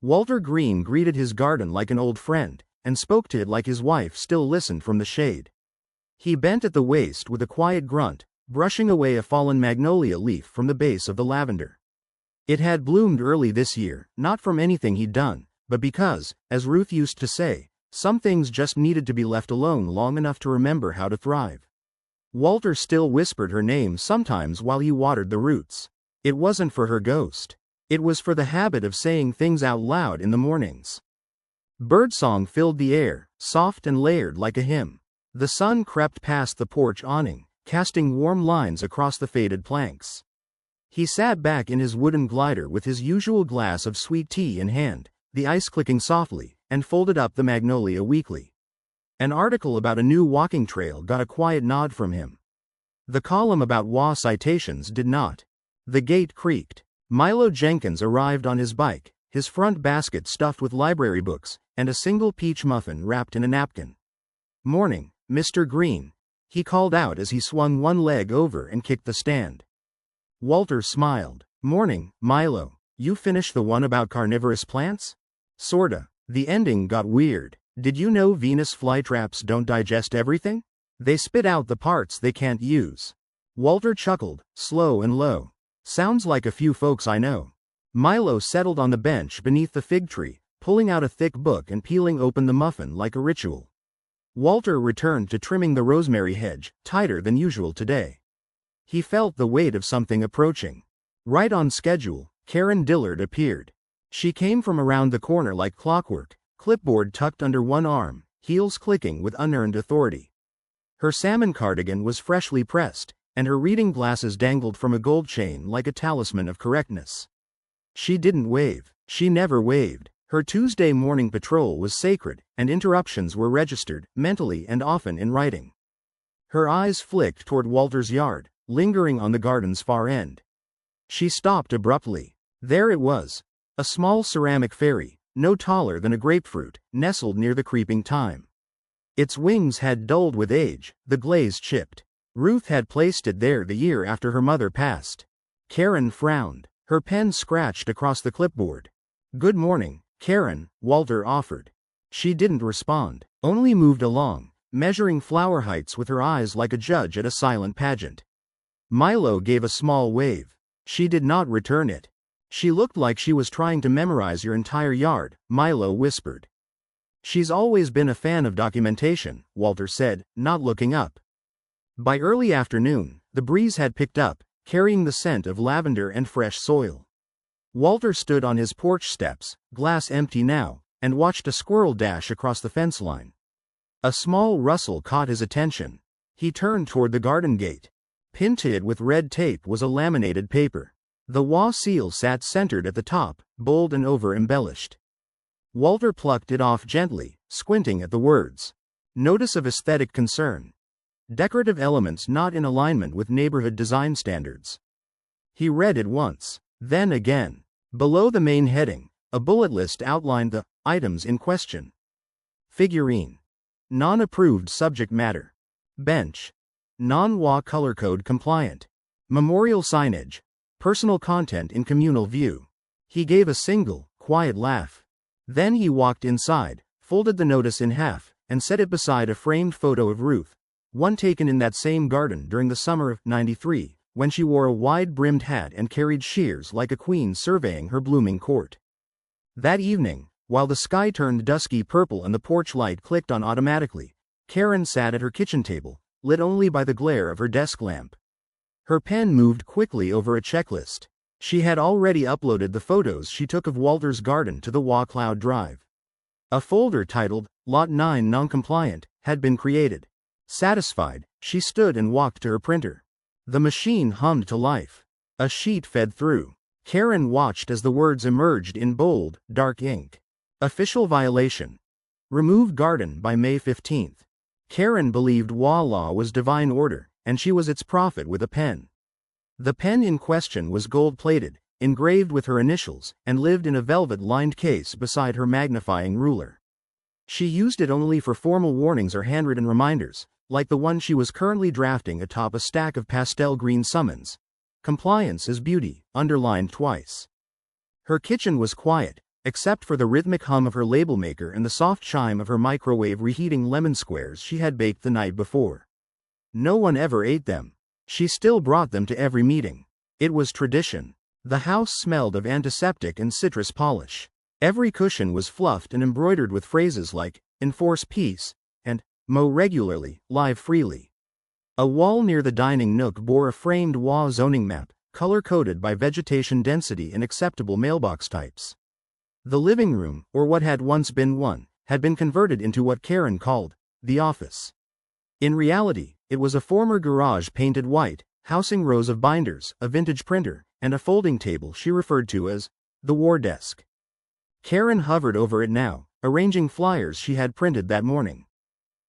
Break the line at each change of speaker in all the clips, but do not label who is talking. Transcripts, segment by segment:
Walter Green greeted his garden like an old friend, and spoke to it like his wife still listened from the shade. He bent at the waist with a quiet grunt, brushing away a fallen magnolia leaf from the base of the lavender. It had bloomed early this year, not from anything he'd done, but because, as Ruth used to say, some things just needed to be left alone long enough to remember how to thrive. Walter still whispered her name sometimes while he watered the roots. It wasn't for her ghost. It was for the habit of saying things out loud in the mornings. Birdsong filled the air, soft and layered like a hymn. The sun crept past the porch awning, casting warm lines across the faded planks. He sat back in his wooden glider with his usual glass of sweet tea in hand, the ice clicking softly, and folded up the Magnolia Weekly. An article about a new walking trail got a quiet nod from him. The column about HOA citations did not. The gate creaked. Milo Jenkins arrived on his bike, his front basket stuffed with library books, and a single peach muffin wrapped in a napkin. "Morning, Mr. Green," he called out as he swung one leg over and kicked the stand. Walter smiled. "Morning, Milo. You finished the one about carnivorous plants?" "Sorta. The ending got weird. Did you know Venus flytraps don't digest everything? They spit out the parts they can't use." Walter chuckled, slow and low. "Sounds like a few folks I know." Milo settled on the bench beneath the fig tree, pulling out a thick book and peeling open the muffin like a ritual. Walter returned to trimming the rosemary hedge, tighter than usual today. He felt the weight of something approaching. Right on schedule, Karen Dillard appeared. She came from around the corner like clockwork, clipboard tucked under one arm, heels clicking with unearned authority. Her salmon cardigan was freshly pressed, and her reading glasses dangled from a gold chain like a talisman of correctness. She didn't wave. She never waved. Her Tuesday morning patrol was sacred, and interruptions were registered, mentally and often in writing. Her eyes flicked toward Walter's yard, lingering on the garden's far end. She stopped abruptly. There it was. A small ceramic fairy, no taller than a grapefruit, nestled near the creeping thyme. Its wings had dulled with age, the glaze chipped. Ruth had placed it there the year after her mother passed. Karen frowned. Her pen scratched across the clipboard. "Good morning, Karen," Walter offered. She didn't respond, only moved along, measuring flower heights with her eyes like a judge at a silent pageant. Milo gave a small wave. She did not return it. "She looked like she was trying to memorize your entire yard," Milo whispered. "She's always been a fan of documentation," Walter said, not looking up. By early afternoon, the breeze had picked up, carrying the scent of lavender and fresh soil. Walter stood on his porch steps, glass empty now, and watched a squirrel dash across the fence line. A small rustle caught his attention. He turned toward the garden gate. Pinned to it with red tape was a laminated paper. The HOA seal sat centered at the top, bold and over-embellished. Walter plucked it off gently, squinting at the words. Notice of aesthetic concern. Decorative elements not in alignment with neighborhood design standards. He read it once, then again. Below the main heading, a bullet list outlined the items in question. Figurine. Non-approved subject matter. Bench. Non-HOA color code compliant. Memorial signage. Personal content in communal view. He gave a single, quiet laugh. Then he walked inside, folded the notice in half, and set it beside a framed photo of Ruth, one taken in that same garden during the summer of '93, when she wore a wide-brimmed hat and carried shears like a queen surveying her blooming court. That evening, while the sky turned dusky purple and the porch light clicked on automatically, Karen sat at her kitchen table, lit only by the glare of her desk lamp. Her pen moved quickly over a checklist. She had already uploaded the photos she took of Walter's garden to the HOA Cloud Drive. A folder titled, Lot 9 Non-Compliant, had been created. Satisfied, she stood and walked to her printer. The machine hummed to life. A sheet fed through. Karen watched as the words emerged in bold, dark ink. Official violation. Remove garden by May 15th. Karen believed HOA law was divine order, and she was its prophet with a pen. The pen in question was gold-plated, engraved with her initials, and lived in a velvet-lined case beside her magnifying ruler. She used it only for formal warnings or handwritten reminders, like the one she was currently drafting atop a stack of pastel green summons. Compliance is beauty, underlined twice. Her kitchen was quiet, except for the rhythmic hum of her label maker and the soft chime of her microwave reheating lemon squares she had baked the night before. No one ever ate them. She still brought them to every meeting. It was tradition. The house smelled of antiseptic and citrus polish. Every cushion was fluffed and embroidered with phrases like, enforce peace, and, mow regularly, live freely. A wall near the dining nook bore a framed HOA zoning map, color-coded by vegetation density and acceptable mailbox types. The living room, or what had once been one, had been converted into what Karen called the office. In reality, it was a former garage painted white, housing rows of binders, a vintage printer, and a folding table she referred to as the war desk. Karen hovered over it now, arranging flyers she had printed that morning.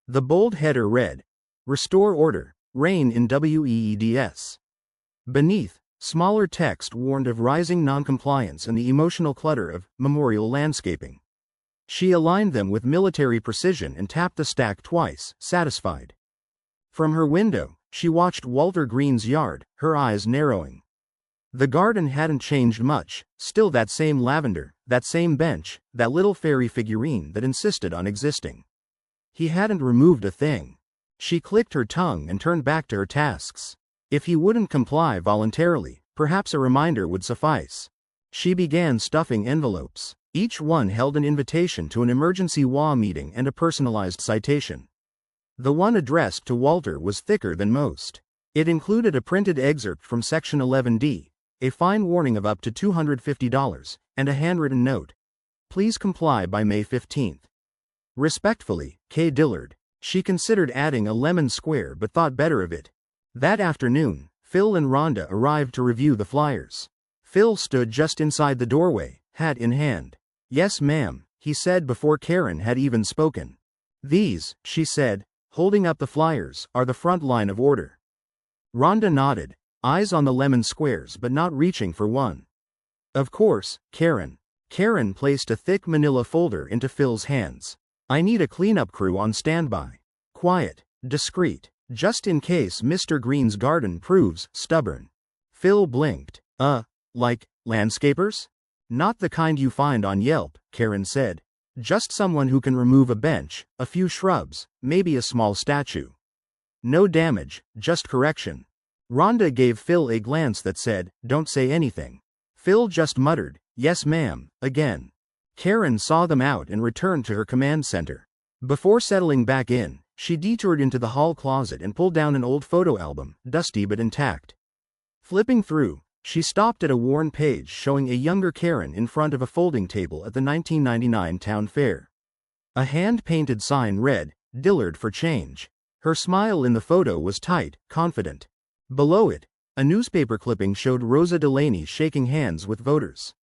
The bold header read, "Restore order, reign in WEEDS." Beneath, smaller text warned of rising noncompliance and the emotional clutter of memorial landscaping. She aligned them with military precision and tapped the stack twice, satisfied. From her window, she watched Walter Green's yard, her eyes narrowing. The garden hadn't changed much, still that same lavender, that same bench, that little fairy figurine that insisted on existing. He hadn't removed a thing. She clicked her tongue and turned back to her tasks. If he wouldn't comply voluntarily, perhaps a reminder would suffice. She began stuffing envelopes. Each one held an invitation to an emergency HOA meeting and a personalized citation. The one addressed to Walter was thicker than most. It included a printed excerpt from Section 11D, a fine warning of up to $250, and a handwritten note. Please comply by May 15th. Respectfully, K. Dillard. She considered adding a lemon square but thought better of it. That afternoon, Phil and Rhonda arrived to review the flyers. Phil stood just inside the doorway, hat in hand. Yes, ma'am, he said before Karen had even spoken. These, she said, holding up the flyers, are the front line of order. Rhonda nodded, eyes on the lemon squares but not reaching for one. Of course, Karen. Karen placed a thick manila folder into Phil's hands. I need a cleanup crew on standby. Quiet, discreet, just in case Mr. Green's garden proves stubborn. Phil blinked. Like, landscapers? Not the kind you find on Yelp, Karen said. Just someone who can remove a bench, a few shrubs, maybe a small statue. No damage, just correction. Rhonda gave Phil a glance that said, don't say anything. Phil just muttered, yes ma'am, again. Karen saw them out and returned to her command center. Before settling back in, she detoured into the hall closet and pulled down an old photo album, dusty but intact. Flipping through, she stopped at a worn page showing a younger Karen in front of a folding table at the 1999 town fair. A hand-painted sign read, Dillard for change. Her smile in the photo was tight, confident. Below it, a newspaper clipping showed Rosa Delaney shaking hands with voters.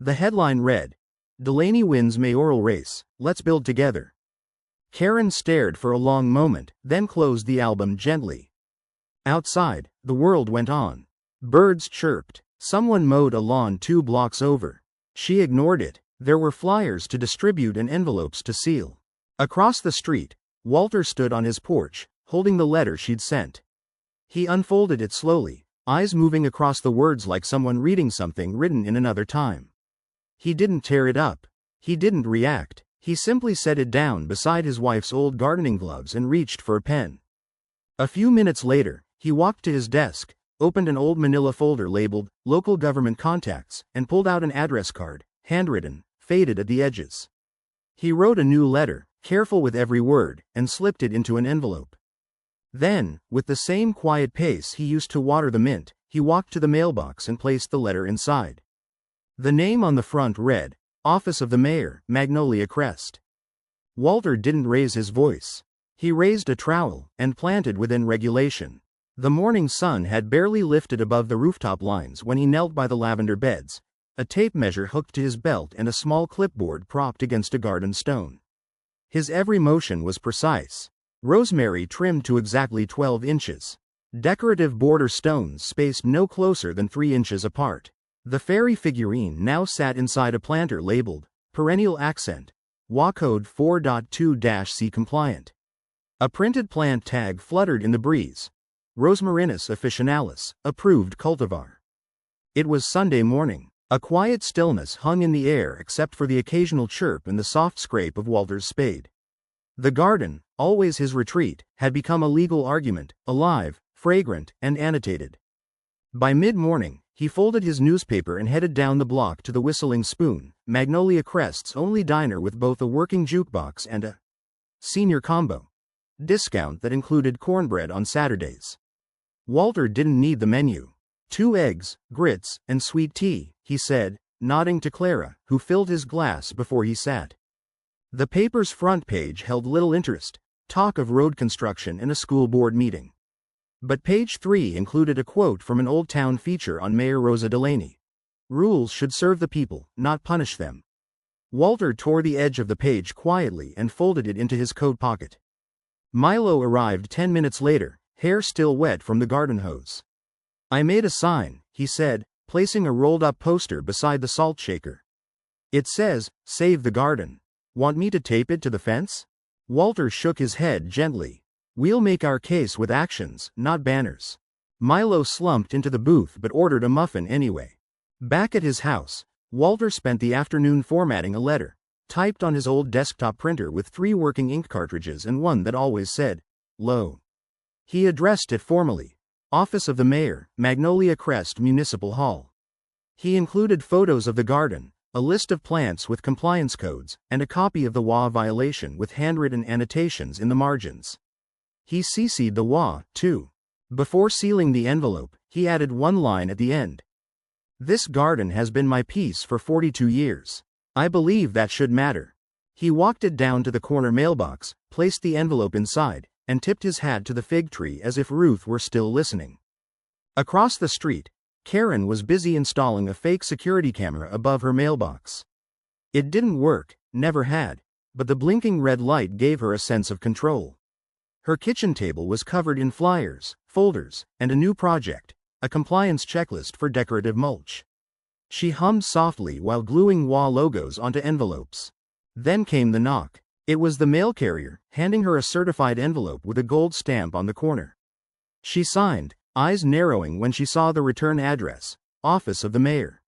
The headline read, Delaney wins mayoral race, let's build together. Karen stared for a long moment, then closed the album gently. Outside, the world went on. Birds chirped. Someone mowed a lawn 2 blocks over. She ignored it. There were flyers to distribute and envelopes to seal. Across the street, Walter stood on his porch, holding the letter she'd sent. He unfolded it slowly, eyes moving across the words like someone reading something written in another time. He didn't tear it up. He didn't react. He simply set it down beside his wife's old gardening gloves and reached for a pen. A few minutes later, he walked to his desk, opened an old manila folder labeled Local Government Contacts, and pulled out an address card, handwritten, faded at the edges. He wrote a new letter, careful with every word, and slipped it into an envelope. Then, with the same quiet pace he used to water the mint, he walked to the mailbox and placed the letter inside. The name on the front read, Office of the Mayor, Magnolia Crest. Walter didn't raise his voice. He raised a trowel, and planted within regulation. The morning sun had barely lifted above the rooftop lines when he knelt by the lavender beds, a tape measure hooked to his belt and a small clipboard propped against a garden stone. His every motion was precise. Rosemary trimmed to exactly 12 inches. Decorative border stones spaced no closer than 3 inches apart. The fairy figurine now sat inside a planter labeled, Perennial Accent, HOA Code 4.2-C compliant. A printed plant tag fluttered in the breeze. Rosmarinus officinalis, approved cultivar. It was Sunday morning. A quiet stillness hung in the air except for the occasional chirp and the soft scrape of Walter's spade. The garden, always his retreat, had become a legal argument, alive, fragrant, and annotated. By mid-morning, he folded his newspaper and headed down the block to the Whistling Spoon, Magnolia Crest's only diner with both a working jukebox and a senior combo discount that included cornbread on Saturdays. Walter didn't need the menu. 2 eggs, grits, and sweet tea, he said, nodding to Clara, who filled his glass before he sat. The paper's front page held little interest, talk of road construction and a school board meeting. But page 3 included a quote from an Old Town feature on Mayor Rosa Delaney. Rules should serve the people, not punish them. Walter tore the edge of the page quietly and folded it into his coat pocket. Milo arrived 10 minutes later, hair still wet from the garden hose. I made a sign, he said, placing a rolled-up poster beside the salt shaker. It says, "Save the garden." Want me to tape it to the fence? Walter shook his head gently. We'll make our case with actions, not banners. Milo slumped into the booth but ordered a muffin anyway. Back at his house, Walter spent the afternoon formatting a letter, typed on his old desktop printer with 3 working ink cartridges and one that always said, "Low." He addressed it formally. Office of the Mayor, Magnolia Crest Municipal Hall. He included photos of the garden, a list of plants with compliance codes, and a copy of the HOA violation with handwritten annotations in the margins. He CC'd the HOA, too. Before sealing the envelope, he added one line at the end. This garden has been my peace for 42 years. I believe that should matter. He walked it down to the corner mailbox, placed the envelope inside, and tipped his hat to the fig tree as if Ruth were still listening. Across the street, Karen was busy installing a fake security camera above her mailbox. It didn't work, never had, but the blinking red light gave her a sense of control. Her kitchen table was covered in flyers, folders, and a new project, a compliance checklist for decorative mulch. She hummed softly while gluing HOA logos onto envelopes. Then came the knock. It was the mail carrier, handing her a certified envelope with a gold stamp on the corner. She signed, eyes narrowing when she saw the return address, Office of the Mayor.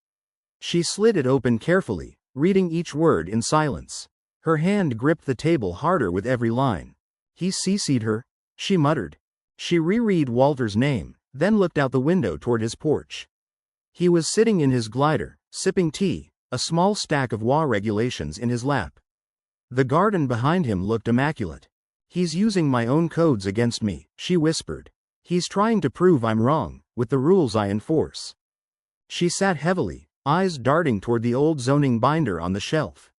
She slid it open carefully, reading each word in silence. Her hand gripped the table harder with every line. He CC'd her, she muttered. She reread Walter's name, then looked out the window toward his porch. He was sitting in his glider, sipping tea, a small stack of HOA regulations in his lap. The garden behind him looked immaculate. He's using my own codes against me, she whispered. He's trying to prove I'm wrong, with the rules I enforce. She sat heavily, eyes darting toward the old zoning binder on the shelf.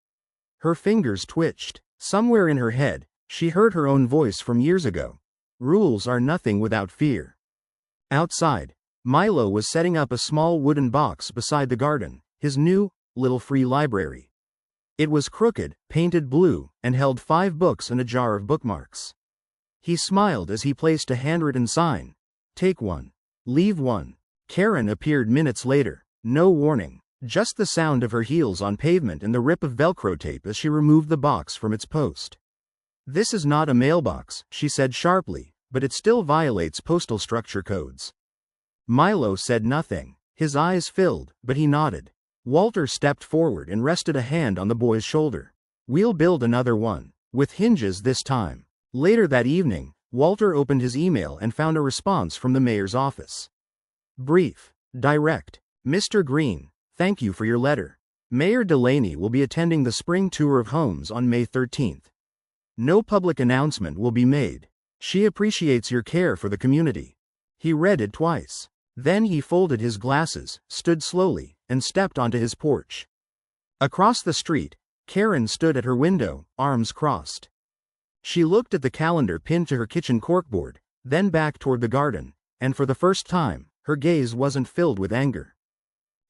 Her fingers twitched. Somewhere in her head, she heard her own voice from years ago. Rules are nothing without fear. Outside, Milo was setting up a small wooden box beside the garden, his new, little free library. It was crooked, painted blue, and held 5 books and a jar of bookmarks. He smiled as he placed a handwritten sign. Take one. Leave one. Karen appeared minutes later. No warning, just the sound of her heels on pavement and the rip of Velcro tape as she removed the box from its post. This is not a mailbox, she said sharply, but it still violates postal structure codes. Milo said nothing. His eyes filled, but he nodded. Walter stepped forward and rested a hand on the boy's shoulder. We'll build another one, with hinges this time. Later that evening, Walter opened his email and found a response from the mayor's office. Brief, direct. Mr. Green, thank you for your letter. Mayor Delaney will be attending the spring tour of homes on May 13th. No public announcement will be made. She appreciates your care for the community. He read it twice. Then he folded his glasses, stood slowly, and stepped onto his porch. Across the street, Karen stood at her window, arms crossed. She looked at the calendar pinned to her kitchen corkboard, then back toward the garden, and for the first time, her gaze wasn't filled with anger.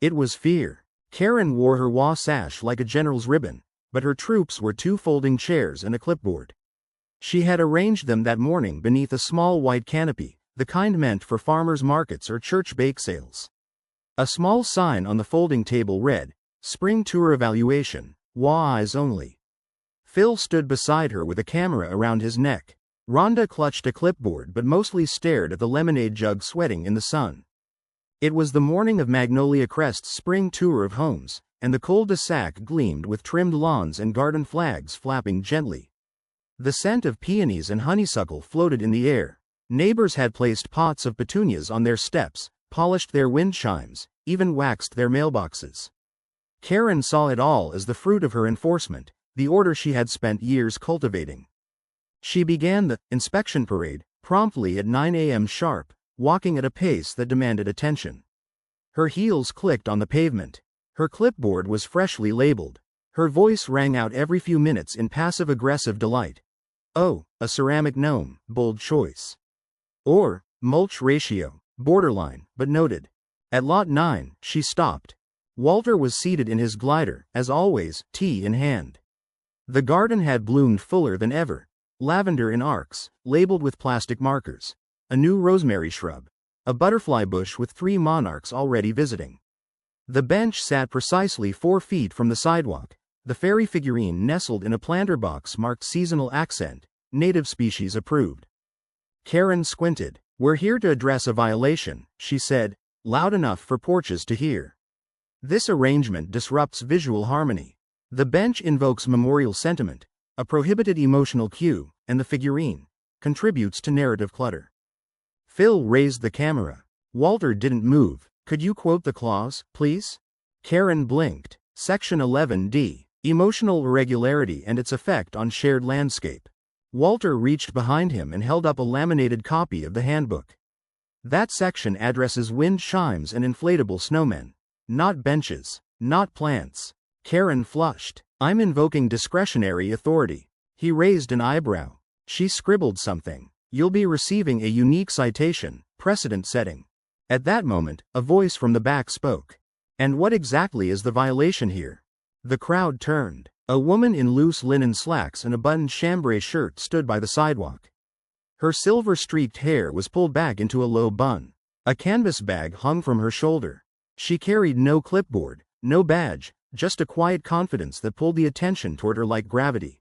It was fear. Karen wore her HOA sash like a general's ribbon, but her troops were 2 folding chairs and a clipboard. She had arranged them that morning beneath a small white canopy, the kind meant for farmers' markets or church bake sales. A small sign on the folding table read, Spring Tour Evaluation, HOA Eyes Only. Phil stood beside her with a camera around his neck. Rhonda clutched a clipboard but mostly stared at the lemonade jug sweating in the sun. It was the morning of Magnolia Crest's spring tour of homes, and the cul-de-sac gleamed with trimmed lawns and garden flags flapping gently. The scent of peonies and honeysuckle floated in the air. Neighbors had placed pots of petunias on their steps, polished their wind chimes, even waxed their mailboxes. Karen saw it all as the fruit of her enforcement, the order she had spent years cultivating. She began the inspection parade promptly at 9 a.m. sharp, walking at a pace that demanded attention. Her heels clicked on the pavement. Her clipboard was freshly labeled. Her voice rang out every few minutes in passive-aggressive delight. Oh, a ceramic gnome, bold choice. Or, mulch ratio, borderline, but noted. At lot 9, she stopped. Walter was seated in his glider, as always, tea in hand. The garden had bloomed fuller than ever. Lavender in arcs, labeled with plastic markers. A new rosemary shrub. A butterfly bush with 3 monarchs already visiting. The bench sat precisely 4 feet from the sidewalk. The fairy figurine nestled in a planter box marked seasonal accent, native species approved. Karen squinted. We're here to address a violation, she said, loud enough for porches to hear. This arrangement disrupts visual harmony. The bench invokes memorial sentiment, a prohibited emotional cue, and the figurine contributes to narrative clutter. Phil raised the camera. Walter didn't move. Could you quote the clause, please? Karen blinked. Section 11D. Emotional irregularity and its effect on shared landscape. Walter reached behind him and held up a laminated copy of the handbook. That section addresses wind chimes and inflatable snowmen. Not benches. Not plants. Karen flushed. I'm invoking discretionary authority. He raised an eyebrow. She scribbled something. You'll be receiving a unique citation, precedent setting. At that moment, a voice from the back spoke. And what exactly is the violation here? The crowd turned. A woman in loose linen slacks and a buttoned chambray shirt stood by the sidewalk. Her silver-streaked hair was pulled back into a low bun. A canvas bag hung from her shoulder. She carried no clipboard, no badge, just a quiet confidence that pulled the attention toward her like gravity.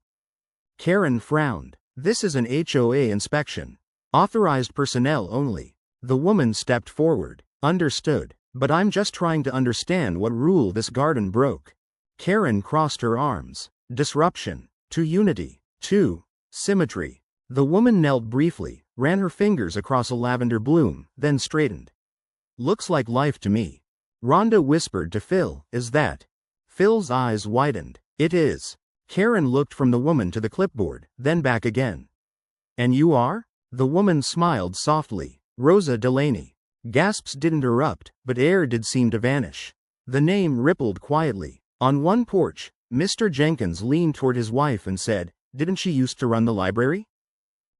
Karen frowned. This is an HOA inspection. Authorized personnel only. The woman stepped forward. Understood. But I'm just trying to understand what rule this garden broke. Karen crossed her arms. Disruption. To unity. To symmetry. The woman knelt briefly, ran her fingers across a lavender bloom, then straightened. Looks like life to me. Rhonda whispered to Phil, is that? Phil's eyes widened. It is. Karen looked from the woman to the clipboard, then back again. And you are? The woman smiled softly. Rosa Delaney. Gasps didn't erupt, but air did seem to vanish. The name rippled quietly. On one porch, Mr. Jenkins leaned toward his wife and said, didn't she used to run the library?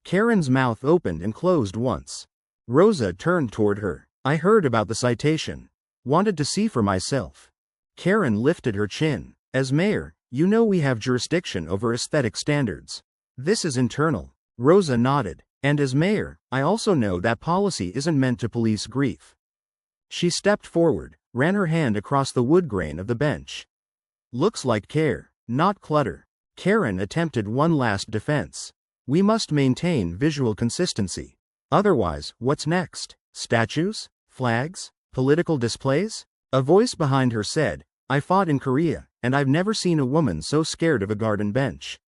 Karen's mouth opened and closed once. Rosa turned toward her. I heard about the citation. Wanted to see for myself. Karen lifted her chin. As mayor, you know we have jurisdiction over aesthetic standards. This is internal. Rosa nodded. And as mayor, I also know that policy isn't meant to police grief. She stepped forward, ran her hand across the wood grain of the bench. Looks like care, not clutter. Karen attempted one last defense. We must maintain visual consistency. Otherwise, what's next? Statues? Flags? Political displays? A voice behind her said, I fought in Korea, and I've never seen a woman so scared of a garden bench.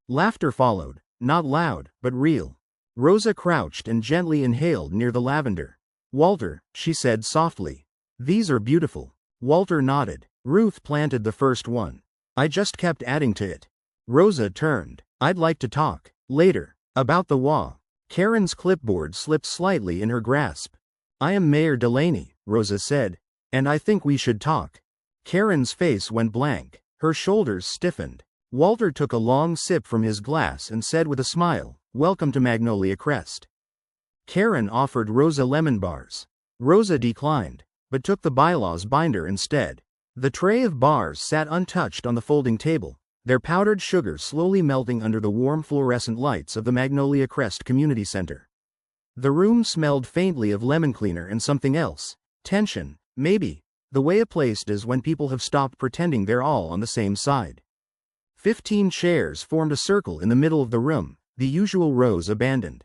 Laughter followed, not loud, but real. Rosa crouched and gently inhaled near the lavender. Walter, she said softly. These are beautiful. Walter nodded. Ruth planted the first one. I just kept adding to it. Rosa turned. I'd like to talk, later, about the HOA. Karen's clipboard slipped slightly in her grasp. I am Mayor Delaney, Rosa said, and I think we should talk. Karen's face went blank. Her shoulders stiffened. Walter took a long sip from his glass and said with a smile, welcome to Magnolia Crest. Karen offered Rosa lemon bars. Rosa declined, but took the bylaws binder instead. The tray of bars sat untouched on the folding table, their powdered sugar slowly melting under the warm fluorescent lights of the Magnolia Crest Community Center. The room smelled faintly of lemon cleaner and something else. Tension, maybe. The way a place is when people have stopped pretending they're all on the same side. 15 chairs formed a circle in the middle of the room, the usual rows abandoned.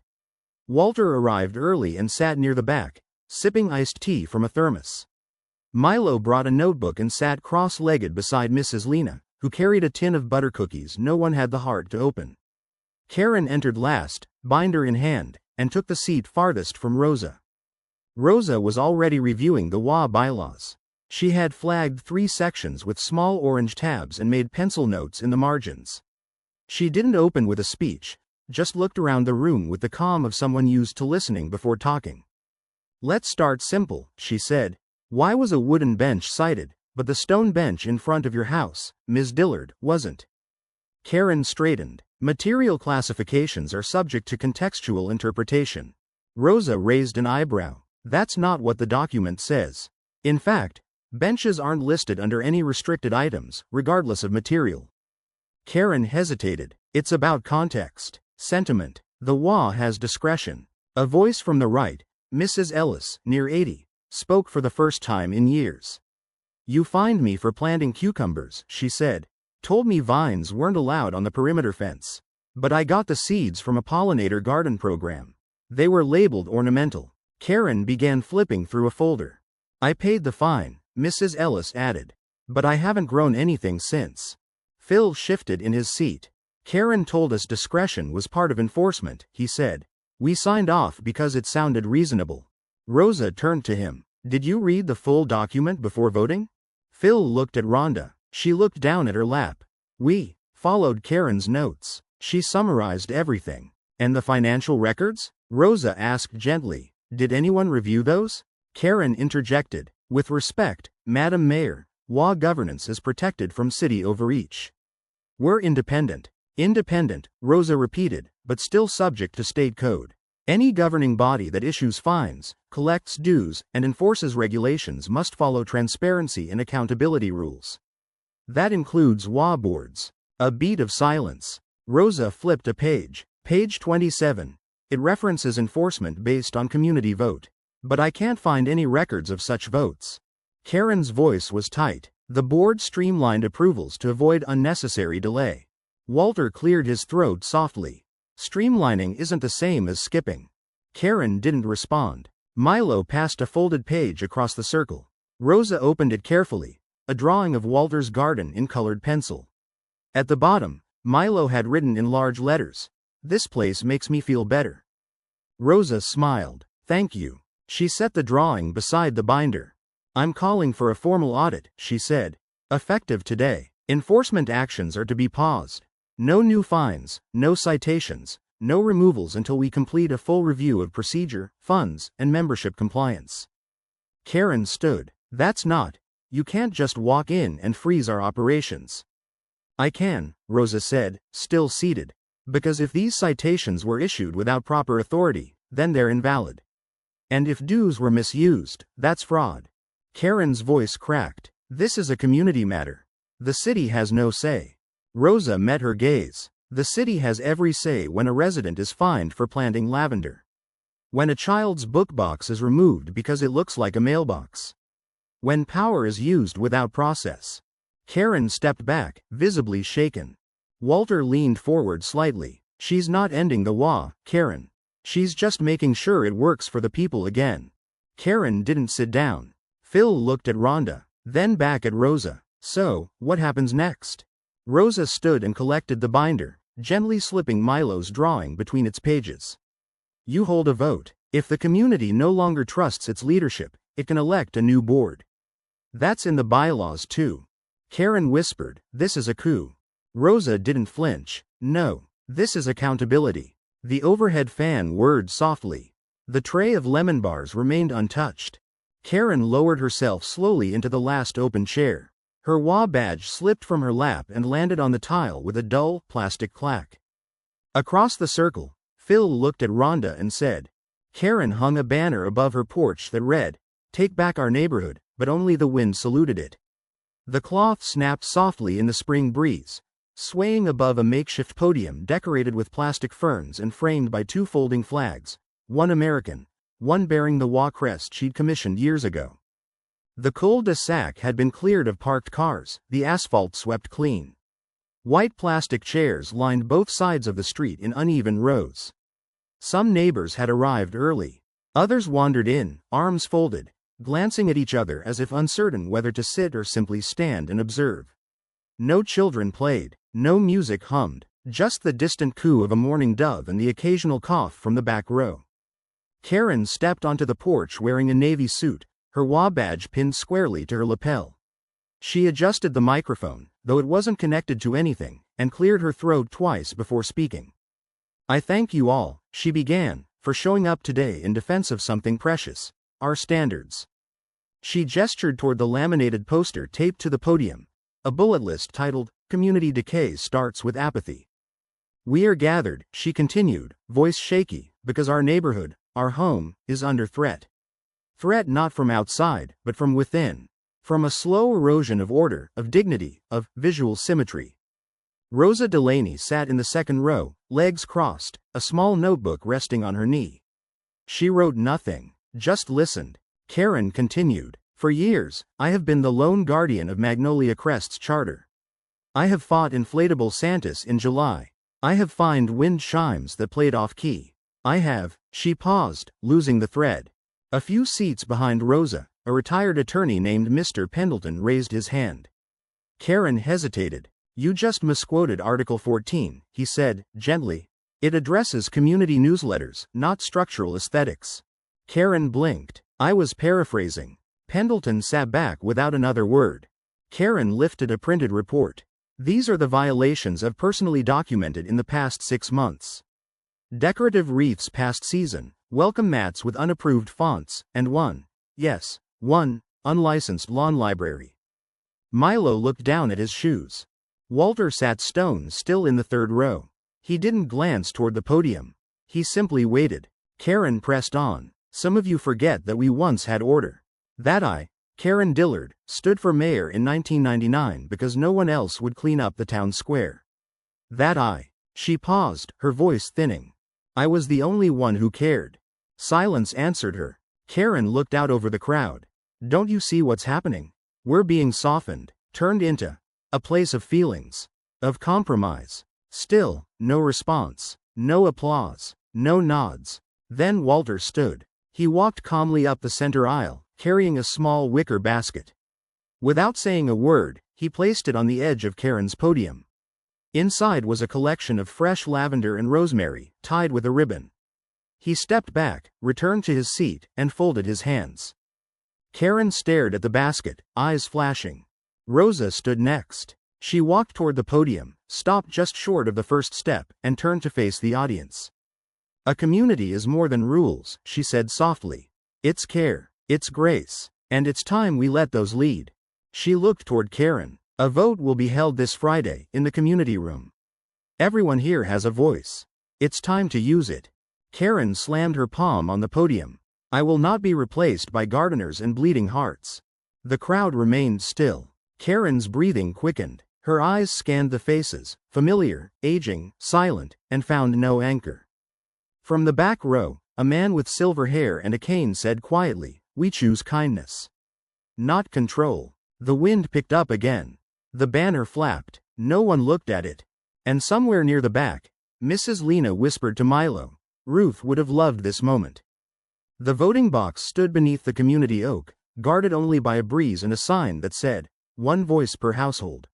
Walter arrived early and sat near the back, sipping iced tea from a thermos. Milo brought a notebook and sat cross-legged beside Mrs. Lena, who carried a tin of butter cookies no one had the heart to open. Karen entered last, binder in hand, and took the seat farthest from Rosa. Rosa was already reviewing the HOA bylaws. She had flagged 3 sections with small orange tabs and made pencil notes in the margins. She didn't open with a speech, just looked around the room with the calm of someone used to listening before talking. "Let's start simple," she said. "Why was a wooden bench cited, but the stone bench in front of your house, Ms. Dillard, wasn't?" Karen straightened. "Material classifications are subject to contextual interpretation." Rosa raised an eyebrow. "That's not what the document says. In fact, benches aren't listed under any restricted items, regardless of material." Karen hesitated. "It's about context, sentiment. The HOA has discretion." A voice from the right, Mrs. Ellis, near 80, spoke for the first time in years. "You fined me for planting cucumbers," she said. "Told me vines weren't allowed on the perimeter fence. But I got the seeds from a pollinator garden program. They were labeled ornamental." Karen began flipping through a folder. "I paid the fine," Mrs. Ellis added. "But I haven't grown anything since." Phil shifted in his seat. "Karen told us discretion was part of enforcement," he said. "We signed off because it sounded reasonable." Rosa turned to him. "Did you read the full document before voting?" Phil looked at Rhonda. She looked down at her lap. "We followed Karen's notes. She summarized everything." "And the financial records?" Rosa asked gently. "Did anyone review those?" Karen interjected. "With respect, Madam Mayor, HOA governance is protected from city overreach. We're independent." "Independent," Rosa repeated, "but still subject to state code. Any governing body that issues fines, collects dues, and enforces regulations must follow transparency and accountability rules. That includes HOA boards." A beat of silence. Rosa flipped a page. Page 27. "It references enforcement based on community vote. But I can't find any records of such votes." Karen's voice was tight. "The board streamlined approvals to avoid unnecessary delay." Walter cleared his throat softly. "Streamlining isn't the same as skipping." Karen didn't respond. Milo passed a folded page across the circle. Rosa opened it carefully, a drawing of Walter's garden in colored pencil. At the bottom, Milo had written in large letters, "This place makes me feel better." Rosa smiled. "Thank you." She set the drawing beside the binder. "I'm calling for a formal audit," she said. "Effective today. Enforcement actions are to be paused. No new fines, no citations, no removals until we complete a full review of procedure, funds, and membership compliance." Karen stood. "That's not. You can't just walk in and freeze our operations." "I can," Rosa said, still seated. "Because if these citations were issued without proper authority, then they're invalid. And if dues were misused, that's fraud." Karen's voice cracked. "This is a community matter. The city has no say." Rosa met her gaze. "The city has every say when a resident is fined for planting lavender. When a child's book box is removed because it looks like a mailbox. When power is used without process." Karen stepped back, visibly shaken. Walter leaned forward slightly. "She's not ending the HOA, Karen. She's just making sure it works for the people again." Karen didn't sit down. Phil looked at Rhonda, then back at Rosa. "So, what happens next?" Rosa stood and collected the binder, gently slipping Milo's drawing between its pages. "You hold a vote. If the community no longer trusts its leadership, it can elect a new board. That's in the bylaws too." Karen whispered, "This is a coup." Rosa didn't flinch. "No, this is accountability." The overhead fan whirred softly. The tray of lemon bars remained untouched. Karen lowered herself slowly into the last open chair. Her HOA badge slipped from her lap and landed on the tile with a dull, plastic clack. Across the circle, Phil looked at Rhonda and said. Karen hung a banner above her porch that read, "Take back our neighborhood," but only the wind saluted it. The cloth snapped softly in the spring breeze, swaying above a makeshift podium decorated with plastic ferns and framed by two folding flags, one American, one bearing the HOA crest she'd commissioned years ago. The cul-de-sac had been cleared of parked cars, the asphalt swept clean. White plastic chairs lined both sides of the street in uneven rows. Some neighbors had arrived early. Others wandered in, arms folded, glancing at each other as if uncertain whether to sit or simply stand and observe. No children played, no music hummed, just the distant coo of a mourning dove and the occasional cough from the back row. Karen stepped onto the porch wearing a navy suit, her HOA badge pinned squarely to her lapel. She adjusted the microphone, though it wasn't connected to anything, and cleared her throat twice before speaking. "I thank you all," she began, "for showing up today in defense of something precious, our standards." She gestured toward the laminated poster taped to the podium, a bullet list titled, "Community Decay Starts with Apathy." "We are gathered," she continued, voice shaky, "because our neighborhood, our home, is under threat. Threat not from outside, but from within. From a slow erosion of order, of dignity, of visual symmetry." Rosa Delaney sat in the second row, legs crossed, a small notebook resting on her knee. She wrote nothing, just listened. Karen continued, "For years, I have been the lone guardian of Magnolia Crest's charter. I have fought inflatable Santas in July. I have fined wind chimes that played off-key. I have," she paused, losing the thread. A few seats behind Rosa, a retired attorney named Mr. Pendleton raised his hand. Karen hesitated. "You just misquoted Article 14, he said, gently. "It addresses community newsletters, not structural aesthetics." Karen blinked. "I was paraphrasing." Pendleton sat back without another word. Karen lifted a printed report. "These are the violations I've personally documented in the past 6 months. Decorative wreaths past season, welcome mats with unapproved fonts, and one unlicensed lawn library." Milo looked down at his shoes. Walter sat stone still in the third row. He didn't glance toward the podium. He simply waited. Karen pressed on. "Some of you forget that we once had order. That I, Karen Dillard, stood for mayor in 1999 because no one else would clean up the town square. That I." She paused, her voice thinning. "I was the only one who cared." Silence answered her. Karen looked out over the crowd. "Don't you see what's happening? We're being softened, turned into a place of feelings, of compromise." Still, no response, no applause, no nods. Then Walter stood. He walked calmly up the center aisle, carrying a small wicker basket. Without saying a word, he placed it on the edge of Karen's podium. Inside was a collection of fresh lavender and rosemary, tied with a ribbon. He stepped back, returned to his seat, and folded his hands. Karen stared at the basket, eyes flashing. Rosa stood next. She walked toward the podium, stopped just short of the first step, and turned to face the audience. "A community is more than rules," she said softly. "It's care, it's grace, and it's time we let those lead." She looked toward Karen. "A vote will be held this Friday, in the community room. Everyone here has a voice. It's time to use it." Karen slammed her palm on the podium. "I will not be replaced by gardeners and bleeding hearts." The crowd remained still. Karen's breathing quickened. Her eyes scanned the faces, familiar, aging, silent, and found no anchor. From the back row, a man with silver hair and a cane said quietly, "We choose kindness, not control." The wind picked up again. The banner flapped. No one looked at it. And somewhere near the back, Mrs. Lena whispered to Milo, "Ruth would have loved this moment." The voting box stood beneath the community oak, guarded only by a breeze and a sign that said, "One voice per household."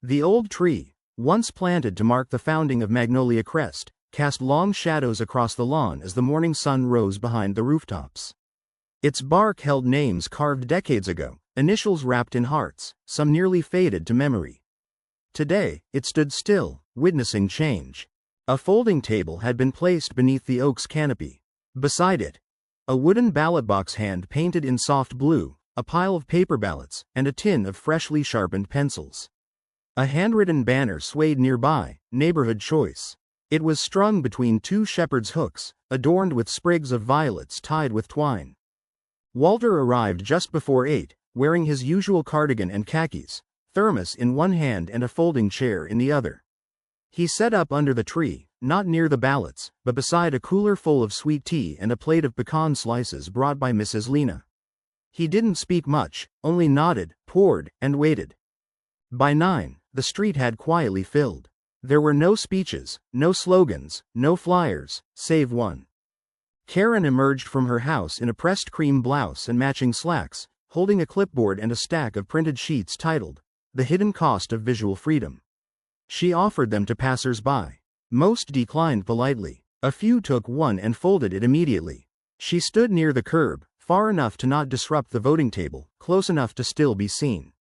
The old tree, once planted to mark the founding of Magnolia Crest, cast long shadows across the lawn as the morning sun rose behind the rooftops. Its bark held names carved decades ago, initials wrapped in hearts, some nearly faded to memory. Today, it stood still, witnessing change. A folding table had been placed beneath the oak's canopy. Beside it, a wooden ballot box hand painted in soft blue, a pile of paper ballots, and a tin of freshly sharpened pencils. A handwritten banner swayed nearby, "Neighborhood Choice." It was strung between 2 shepherd's hooks, adorned with sprigs of violets tied with twine. Walter arrived just before 8, wearing his usual cardigan and khakis, thermos in one hand and a folding chair in the other. He sat up under the tree, not near the ballots, but beside a cooler full of sweet tea and a plate of pecan slices brought by Mrs. Lena. He didn't speak much, only nodded, poured, and waited. By 9, the street had quietly filled. There were no speeches, no slogans, no flyers, save one. Karen emerged from her house in a pressed cream blouse and matching slacks, holding a clipboard and a stack of printed sheets titled, "The Hidden Cost of Visual Freedom." She offered them to passers-by. Most declined politely. A few took one and folded it immediately. She stood near the curb, far enough to not disrupt the voting table, close enough to still be seen.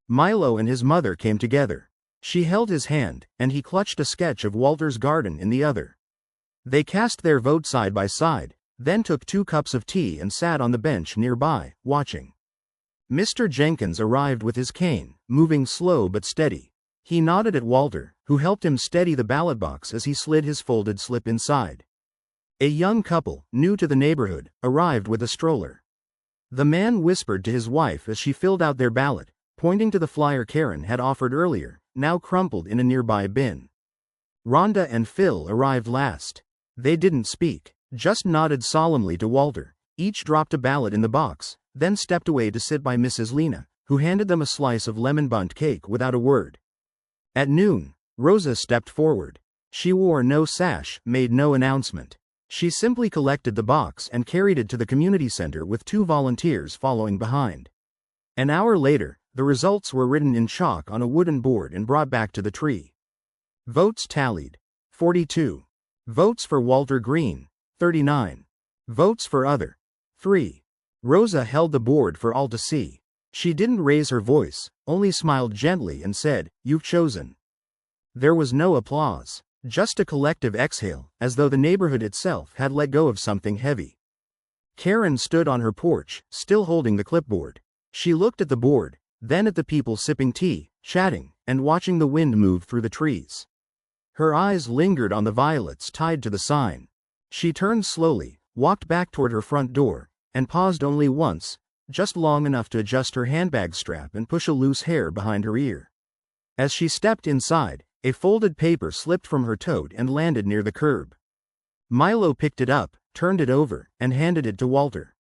Milo and his mother came together. She held his hand, and he clutched a sketch of Walter's garden in the other. They cast their vote side by side, then took 2 cups of tea and sat on the bench nearby, watching. Mr. Jenkins arrived with his cane, moving slow but steady. He nodded at Walter, who helped him steady the ballot box as he slid his folded slip inside. A young couple, new to the neighborhood, arrived with a stroller. The man whispered to his wife as she filled out their ballot, pointing to the flyer Karen had offered earlier, now crumpled in a nearby bin. Rhonda and Phil arrived last. They didn't speak, just nodded solemnly to Walter. Each dropped a ballot in the box, then stepped away to sit by Mrs. Lena, who handed them a slice of lemon bundt cake without a word. At noon, Rosa stepped forward. She wore no sash, made no announcement. She simply collected the box and carried it to the community center with 2 volunteers following behind. An hour later, the results were written in chalk on a wooden board and brought back to the tree. Votes tallied: 42. Votes for Walter Green: 39. Votes for other: 3. Rosa held the board for all to see. She didn't raise her voice, only smiled gently and said, "You've chosen." There was no applause, just a collective exhale, as though the neighborhood itself had let go of something heavy. Karen stood on her porch, still holding the clipboard. She looked at the board, then at the people sipping tea, chatting, and watching the wind move through the trees. Her eyes lingered on the violets tied to the sign. She turned slowly, walked back toward her front door, and paused only once, just long enough to adjust her handbag strap and push a loose hair behind her ear. As she stepped inside, a folded paper slipped from her tote and landed near the curb. Milo picked it up, turned it over, and handed it to Walter.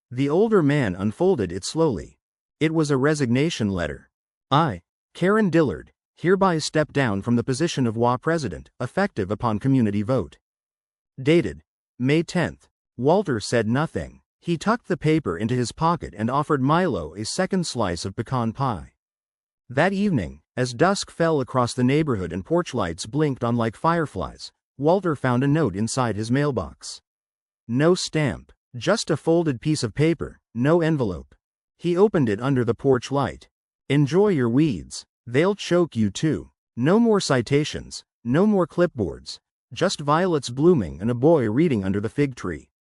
The older man unfolded it slowly. It was a resignation letter. "I, Karen Dillard, hereby step down from the position of HOA president, effective upon community vote." Dated May 10th. Walter said nothing. He tucked the paper into his pocket and offered Milo a second slice of pecan pie. That evening, as dusk fell across the neighborhood and porch lights blinked on like fireflies, Walter found a note inside his mailbox. No stamp, just a folded piece of paper, no envelope. He opened it under the porch light. "Enjoy your weeds. They'll choke you too. No more citations, no more clipboards. Just violets blooming and a boy reading under the fig tree."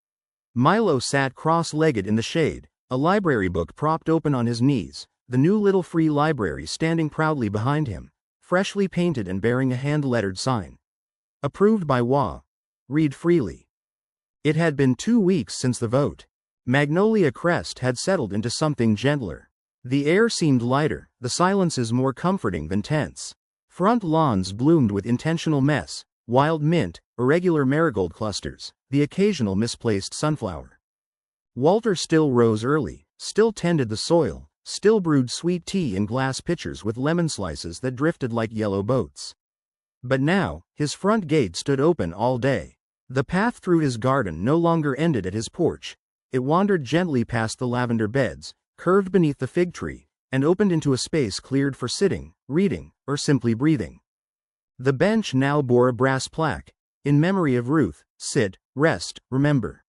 Milo sat cross-legged in the shade, a library book propped open on his knees, the new little free library standing proudly behind him, freshly painted and bearing a hand-lettered sign. "Approved by HOA. Read freely." It had been 2 weeks since the vote. Magnolia Crest had settled into something gentler. The air seemed lighter, the silences more comforting than tense. Front lawns bloomed with intentional mess, wild mint, irregular marigold clusters, the occasional misplaced sunflower. Walter still rose early, still tended the soil, still brewed sweet tea in glass pitchers with lemon slices that drifted like yellow boats. But now, his front gate stood open all day. The path through his garden no longer ended at his porch. It wandered gently past the lavender beds, curved beneath the fig tree, and opened into a space cleared for sitting, reading, or simply breathing. The bench now bore a brass plaque, "In memory of Ruth, sit, rest, remember."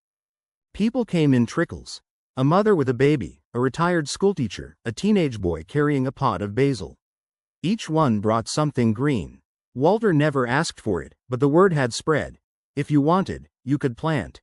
People came in trickles. A mother with a baby, a retired schoolteacher, a teenage boy carrying a pot of basil. Each one brought something green. Walter never asked for it, but the word had spread. If you wanted, you could plant.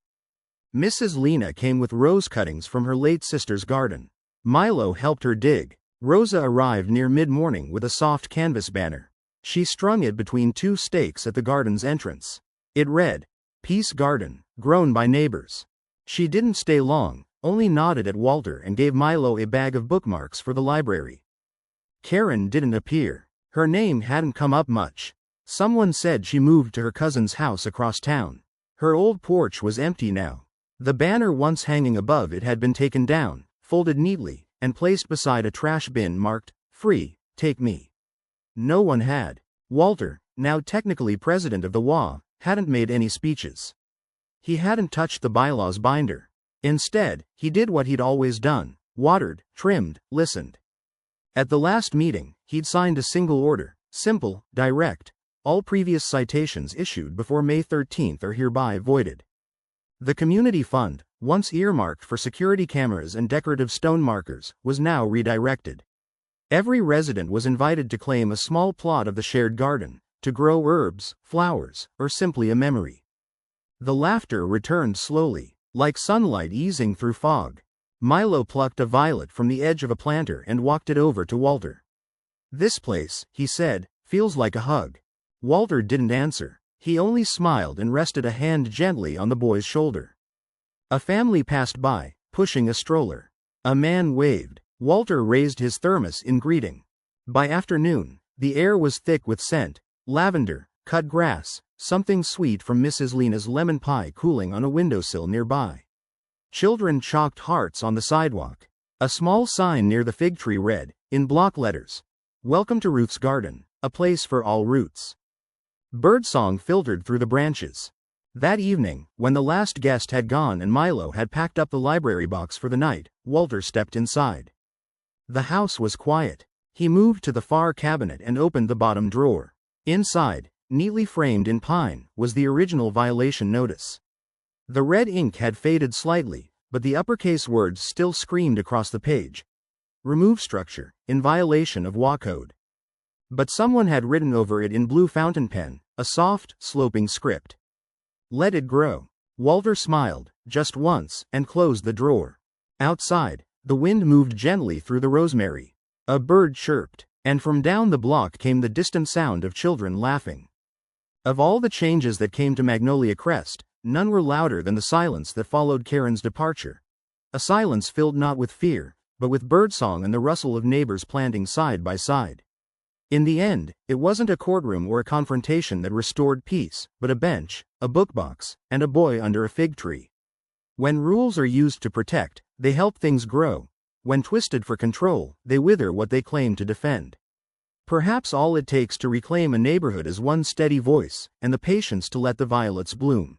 Mrs. Lena came with rose cuttings from her late sister's garden. Milo helped her dig. Rosa arrived near mid-morning with a soft canvas banner. She strung it between 2 stakes at the garden's entrance. It read, "Peace Garden, grown by neighbors." She didn't stay long, only nodded at Walter and gave Milo a bag of bookmarks for the library. Karen didn't appear. Her name hadn't come up much. Someone said she moved to her cousin's house across town. Her old porch was empty now. The banner once hanging above it had been taken down, folded neatly, and placed beside a trash bin marked, "Free, take me." No one had. Walter, now technically president of the HOA, hadn't made any speeches. He hadn't touched the bylaws binder. Instead, he did what he'd always done: watered, trimmed, listened. At the last meeting, he'd signed a single order: simple, direct. All previous citations issued before May 13th are hereby voided. The community fund, once earmarked for security cameras and decorative stone markers, was now redirected. Every resident was invited to claim a small plot of the shared garden, to grow herbs, flowers, or simply a memory. The laughter returned slowly, like sunlight easing through fog. Milo plucked a violet from the edge of a planter and walked it over to Walter. "This place," he said, "feels like a hug." Walter didn't answer. He only smiled and rested a hand gently on the boy's shoulder. A family passed by, pushing a stroller. A man waved. Walter raised his thermos in greeting. By afternoon, the air was thick with scent: lavender, cut grass, something sweet from Mrs. Lena's lemon pie cooling on a windowsill nearby. Children chalked hearts on the sidewalk. A small sign near the fig tree read, in block letters, "Welcome to Ruth's Garden, a place for all roots." Birdsong filtered through the branches. That evening, when the last guest had gone and Milo had packed up the library box for the night, Walter stepped inside. The house was quiet. He moved to the far cabinet and opened the bottom drawer. Inside, neatly framed in pine, was the original violation notice. The red ink had faded slightly, but the uppercase words still screamed across the page: "Remove structure, in violation of HOA code." But someone had written over it in blue fountain pen, a soft, sloping script. "Let it grow." Walter smiled, just once, and closed the drawer. Outside, the wind moved gently through the rosemary. A bird chirped, and from down the block came the distant sound of children laughing. Of all the changes that came to Magnolia Crest, none were louder than the silence that followed Karen's departure. A silence filled not with fear, but with birdsong and the rustle of neighbors planting side by side. In the end, it wasn't a courtroom or a confrontation that restored peace, but a bench, a bookbox, and a boy under a fig tree. When rules are used to protect, they help things grow. When twisted for control, they wither what they claim to defend. Perhaps all it takes to reclaim a neighborhood is one steady voice, and the patience to let the violets bloom.